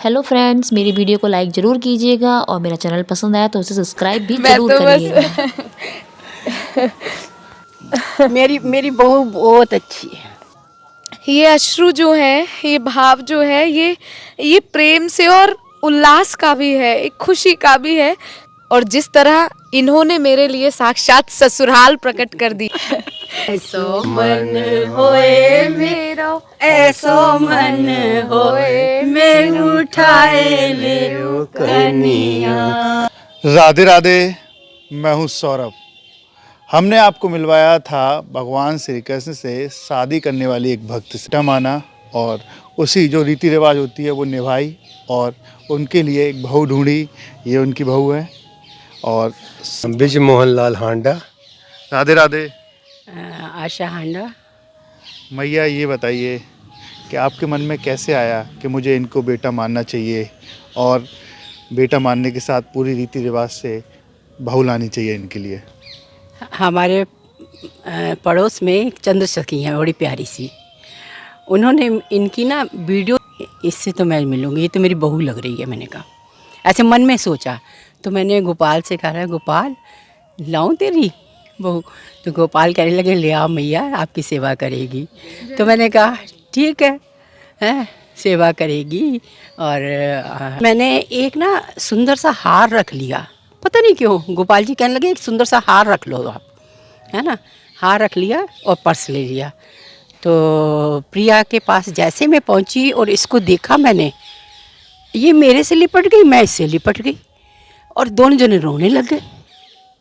Hello friends, मेरी video को like ज़रूर कीजिएगा और मेरा चैनल पसंद आया तो उसे सब्सक्राइब भी मैं ज़रूर तो करिएगा। मेरी बहू बहुत अच्छी है। ये अश्रु जो है, ये भाव जो है, ये प्रेम से और उल्लास का भी है, एक खुशी का भी है। और जिस तरह इन्होंने मेरे लिए साक्षात ससुराल प्रकट कर दी। ऐसो मन होए मेरो, ऐसो मन होए मैं उठाए ले कनिया। राधे राधे। मैं हूँ सौरभ। हमने आपको मिलवाया था भगवान श्री कृष्ण से शादी करने वाली एक भक्त से माना और उसी जो रीति रिवाज होती है वो निभाई और उनके लिए एक बहू ढूंढी। ये उनकी बहू है। और ब्रिज मोहन लाल हांडा। राधे राधे। आशा हांडा। मैया ये बताइए कि आपके मन में कैसे आया कि मुझे इनको बेटा मानना चाहिए और बेटा मानने के साथ पूरी रीति रिवाज से बहू लानी चाहिए इनके लिए। हमारे पड़ोस में एक चंद्र सखी है, बड़ी प्यारी सी। उन्होंने इनकी ना वीडियो, इससे तो मैं मिलूँगी, ये तो मेरी बहू लग रही है। मैंने कहा, ऐसे मन में सोचा, तो मैंने गोपाल से कहा, गोपाल लाऊं तेरी बहू? तो गोपाल कहने लगे, ले आओ मैया, आपकी सेवा करेगी। तो मैंने कहा ठीक है, सेवा करेगी। और मैंने एक ना सुंदर सा हार रख लिया, पता नहीं क्यों। गोपाल जी कहने लगे एक सुंदर सा हार रख लो आप, है ना। हार रख लिया और पर्स ले लिया। तो प्रिया के पास जैसे मैं पहुंची और इसको देखा मैंने, ये मेरे से लिपट गई, मैं इससे लिपट गई और दोनों जने रोने लग गए।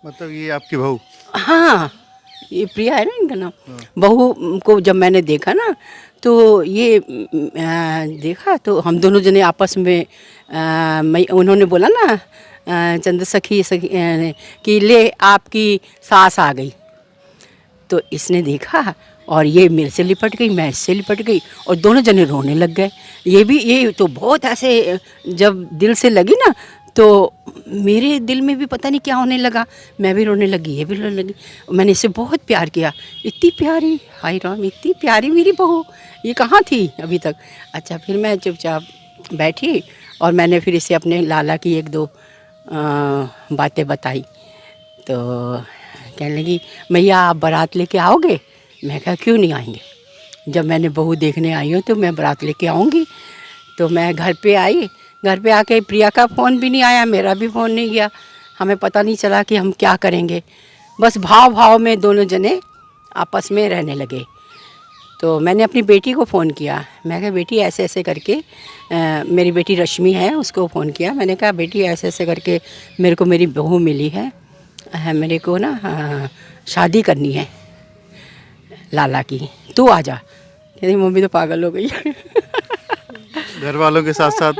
मतलब ये आपकी बहू? हाँ, ये प्रिया है ना इनका नाम। बहू को जब मैंने देखा ना, तो ये देखा तो हम दोनों जने आपस में उन्होंने बोला ना चंद्र सखी कि ले आपकी सास आ गई। तो इसने देखा और ये मेरे से लिपट गई, मैं इससे लिपट गई और दोनों जने रोने लग गए। ये तो बहुत ऐसे जब दिल से लगी ना, तो मेरे दिल में भी पता नहीं क्या होने लगा, मैं भी रोने लगी, ये भी रोने लगी। मैंने इसे बहुत प्यार किया, इतनी प्यारी, हाय राम, इतनी प्यारी मेरी बहू, ये कहाँ थी अभी तक। अच्छा, फिर मैं चुपचाप बैठी और मैंने फिर इसे अपने लाला की एक दो बातें बताई। तो कहने लगी, मैया आप बारात लेके आओगे? मैं कहा क्यों नहीं आएंगे, जब मैंने बहू देखने आई हूँ तो मैं बारात लेके आऊँगी। तो मैं घर पे आई, घर पे आके प्रिया का फ़ोन भी नहीं आया, मेरा भी फ़ोन नहीं गया। हमें पता नहीं चला कि हम क्या करेंगे। बस भाव में दोनों जने आपस में रहने लगे। तो मैंने अपनी बेटी को फ़ोन किया, मैं कहा बेटी ऐसे ऐसे करके, मेरी बेटी रश्मि है, उसको फ़ोन किया। मैंने कहा बेटी ऐसे ऐसे करके मेरे को मेरी बहू मिली है, मेरे को ना शादी करनी है लाला की, तू आ जा। कहती मम्मी तो पागल हो गई। घर वालों के साथ साथ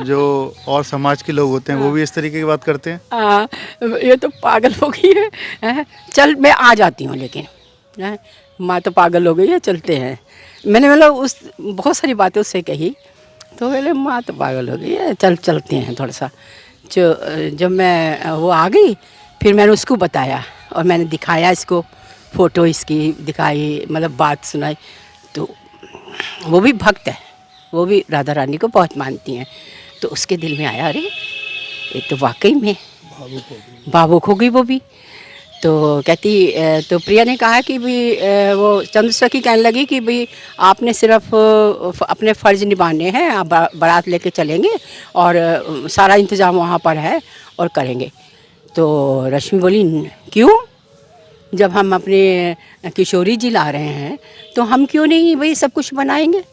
जो और समाज के लोग होते हैं वो भी इस तरीके की बात करते हैं। ये तो पागल हो गई है, चल मैं आ जाती हूँ, लेकिन माँ तो पागल हो गई है, चलते हैं। मैंने मतलब उस बहुत सारी बातें उससे कही, तो बोले माँ तो पागल हो गई है, चलते हैं थोड़ा सा। जब मैं वो आ गई, फिर मैंने उसको बताया और मैंने दिखाया इसको, फ़ोटो इसकी दिखाई, मतलब बात सुनाई। तो वो भी भक्त है, वो भी राधा रानी को बहुत मानती हैं। तो उसके दिल में आया, अरे ये तो वाकई में भावुक हो गई वो भी। तो कहती, तो प्रिया ने कहा कि भाई वो चंद्र सखी कहने लगी कि भाई आपने सिर्फ अपने फ़र्ज़ निभाने हैं, आप बारात लेके चलेंगे और सारा इंतज़ाम वहाँ पर है और करेंगे। तो रश्मि बोली क्यों, जब हम अपने किशोरी जी ला रहे हैं तो हम क्यों नहीं भाई सब कुछ बनाएंगे।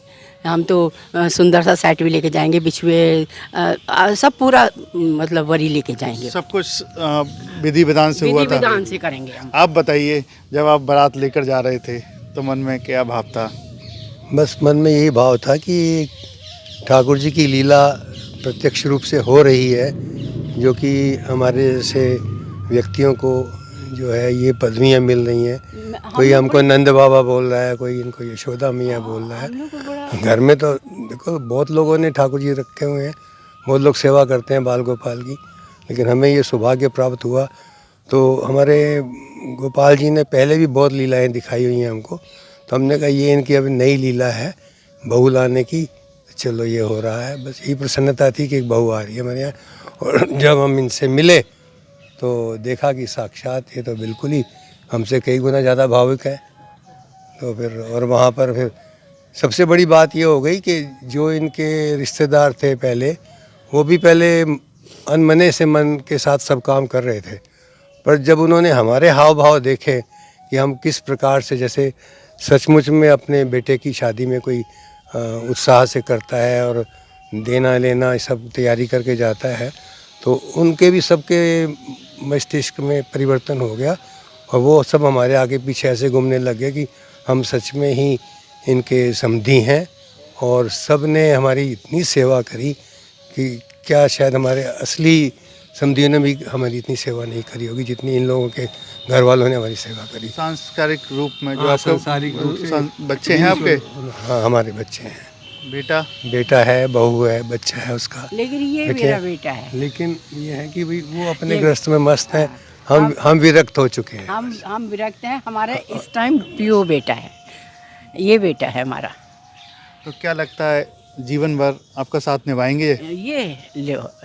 हम तो सुंदर सा सेट भी लेके जाएंगे, बिछुए सब पूरा, मतलब वरी लेके जाएंगे, सब कुछ विधि विधान से हुआ था। विधि विधान से करेंगे हम। आप बताइए, जब आप बारात लेकर जा रहे थे तो मन में क्या भाव था? बस मन में यही भाव था कि ठाकुर जी की लीला प्रत्यक्ष रूप से हो रही है, जो कि हमारे जैसे व्यक्तियों को जो है ये पदवियाँ मिल रही हैं। कोई हमको नंद बाबा बोल रहा है, कोई इनको यशोदा मैया बोल रहा है। घर में तो देखो बहुत लोगों ने ठाकुर जी रखे हुए हैं, बहुत लोग सेवा करते हैं बाल गोपाल की, लेकिन हमें ये सौभाग्य प्राप्त हुआ। तो हमारे गोपाल जी ने पहले भी बहुत लीलाएं दिखाई हुई हैं हमको, तो हमने कहा ये इनकी अभी नई लीला है बहू लाने की, चलो ये हो रहा है, बस यही प्रसन्नता थी कि एक बहू आ रही है हमारे यहाँ। और जब हम इनसे मिले तो देखा कि साक्षात ये तो बिल्कुल ही हमसे कई गुना ज़्यादा भावुक है। तो फिर और वहाँ पर फिर सबसे बड़ी बात ये हो गई कि जो इनके रिश्तेदार थे पहले, वो भी पहले अनमने से मन के साथ सब काम कर रहे थे, पर जब उन्होंने हमारे हाव भाव देखे कि हम किस प्रकार से जैसे सचमुच में अपने बेटे की शादी में कोई उत्साह से करता है और देना लेना सब तैयारी करके जाता है, तो उनके भी सबके मस्तिष्क में परिवर्तन हो गया और वो सब हमारे आगे पीछे ऐसे घूमने लग गए कि हम सच में ही इनके समधी हैं। और सब ने हमारी इतनी सेवा करी कि क्या शायद हमारे असली समधियों ने भी हमारी इतनी सेवा नहीं करी होगी जितनी इन लोगों के घर वालों ने हमारी सेवा करी। सांस्कृतिक रूप में जो हाँ, आपके सांसारिक रूप से बच्चे हैं आपके? हाँ, हमारे बच्चे हैं, बेटा है, बहू है, बच्चा है उसका। लेकिन ये देखिए, मेरा बेटा है। लेकिन ये है कि भाई वो अपने ग्रस्त में मस्त है, हम विरक्त हो चुके हैं। हम विरक्त हैं। हमारा इस टाइम पियो बेटा है, ये बेटा है हमारा। तो क्या लगता है जीवन भर आपका साथ निभाएंगे?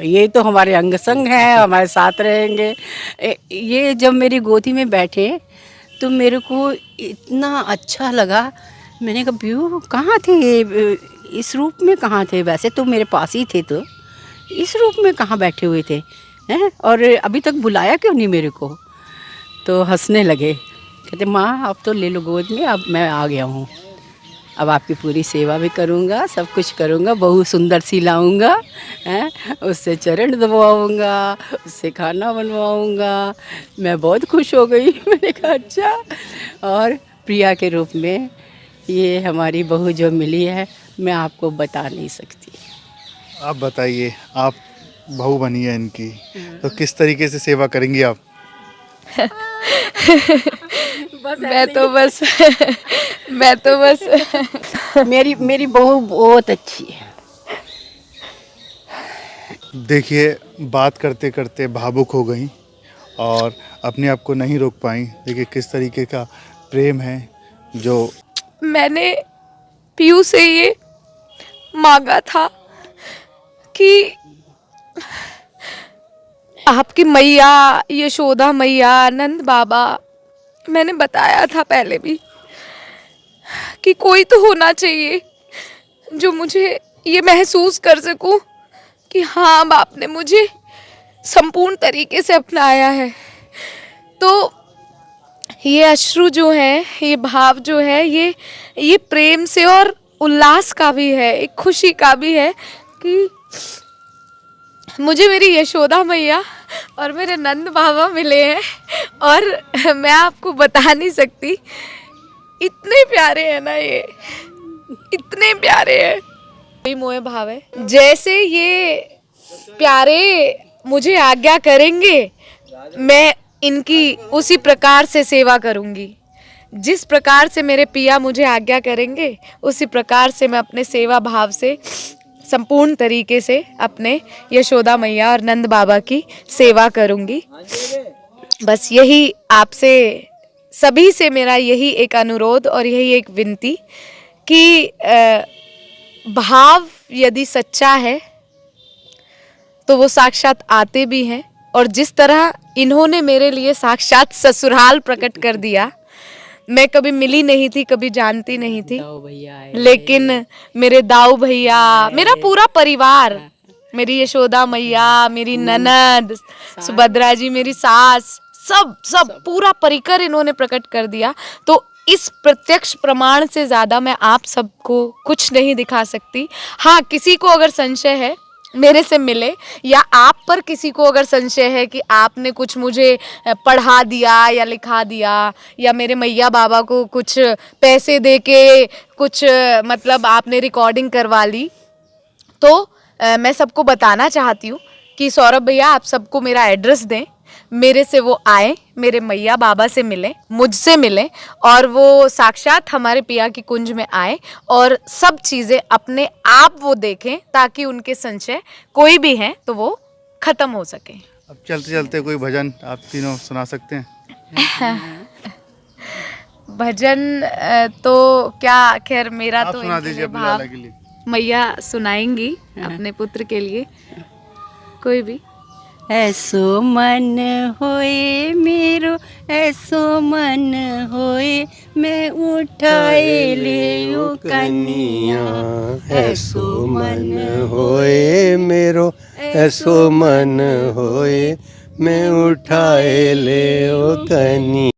ये तो हमारे अंग संग हैं, हमारे साथ रहेंगे। ये जब मेरी गोदी में बैठे तो मेरे को इतना अच्छा लगा। मैंने कहा पियो कहाँ थे, इस रूप में कहाँ थे? वैसे तो मेरे पास ही थे, तो इस रूप में कहाँ बैठे हुए थे हैं? और अभी तक बुलाया क्यों नहीं मेरे को? तो हंसने लगे, कहते माँ अब तो ले लो गोद में, अब मैं आ गया हूँ, अब आपकी पूरी सेवा भी करूँगा, सब कुछ करूँगा, बहू सुंदर सी लाऊँगा, हैं, उससे चरण दबाऊँगा, उससे खाना बनवाऊँगा। मैं बहुत खुश हो गई। मैंने कहा अच्छा। और प्रिया के रूप में ये हमारी बहू जो मिली है, मैं आपको बता नहीं सकती। आप बताइए, आप बहू बनी है इनकी, तो किस तरीके से सेवा करेंगी आप? मैं तो बस मेरी बहू बहुत अच्छी है। देखिए, बात करते करते भावुक हो गई और अपने आप को नहीं रोक पाई। देखिए किस तरीके का प्रेम है जो मैंने पीयू से ये मांगा था कि आपकी मैया यशोदा मैया, नंद बाबा, मैंने बताया था पहले भी कि कोई तो होना चाहिए जो मुझे ये महसूस कर सकूं कि हाँ बाप ने मुझे संपूर्ण तरीके से अपनाया है। तो ये अश्रु जो है, ये भाव जो है, ये प्रेम से और उल्लास का भी है, एक खुशी का भी है कि मुझे मेरी यशोदा मैया और मेरे नंद बाबा मिले हैं। और मैं आपको बता नहीं सकती, इतने प्यारे हैं ना ये, इतने प्यारे हैं। कोई मोह भाव है, जैसे ये प्यारे मुझे आज्ञा करेंगे मैं इनकी उसी प्रकार से सेवा करूंगी। जिस प्रकार से मेरे पिया मुझे आज्ञा करेंगे उसी प्रकार से मैं अपने सेवा भाव से संपूर्ण तरीके से अपने यशोदा मैया और नंद बाबा की सेवा करूंगी। बस यही आपसे सभी से मेरा यही एक अनुरोध और यही एक विनती कि भाव यदि सच्चा है तो वो साक्षात आते भी हैं। और जिस तरह इन्होंने मेरे लिए साक्षात ससुराल प्रकट कर दिया, मैं कभी मिली नहीं थी, कभी जानती नहीं थी, लेकिन मेरे दाऊ भैया, मेरा पूरा परिवार, मेरी यशोदा मैया, मेरी ननद सुभद्रा जी, मेरी सास, सब पूरा परिकर इन्होंने प्रकट कर दिया। तो इस प्रत्यक्ष प्रमाण से ज़्यादा मैं आप सबको कुछ नहीं दिखा सकती। हाँ, किसी को अगर संशय है मेरे से मिले, या आप पर किसी को अगर संशय है कि आपने कुछ मुझे पढ़ा दिया या लिखा दिया, या मेरे मैया बाबा को कुछ पैसे दे के कुछ मतलब आपने रिकॉर्डिंग करवा ली, तो मैं सबको बताना चाहती हूँ कि सौरभ भैया आप सबको मेरा एड्रेस दें, मेरे से वो आए, मेरे मैया बाबा से मिलें, मुझसे मिलें, और वो साक्षात हमारे पिया की कुंज में आए और सब चीज़ें अपने आप वो देखें, ताकि उनके संशय कोई भी हैं तो वो ख़त्म हो सके। अब चलते चलते कोई भजन आप तीनों सुना सकते हैं? भजन तो क्या, खैर मेरा आप तो सुना इनके दीजिए लिए अपने भाव, लाला के लिए। मैया सुनाएंगी अपने पुत्र के लिए कोई भी। ऐसो मन होए मेरो, ऐसो मन होए, मैं उठाए ले ओ कनिया। ऐसो मन होए मेरो, ऐसो मन होए, मैं उठाए ले ओ कनी।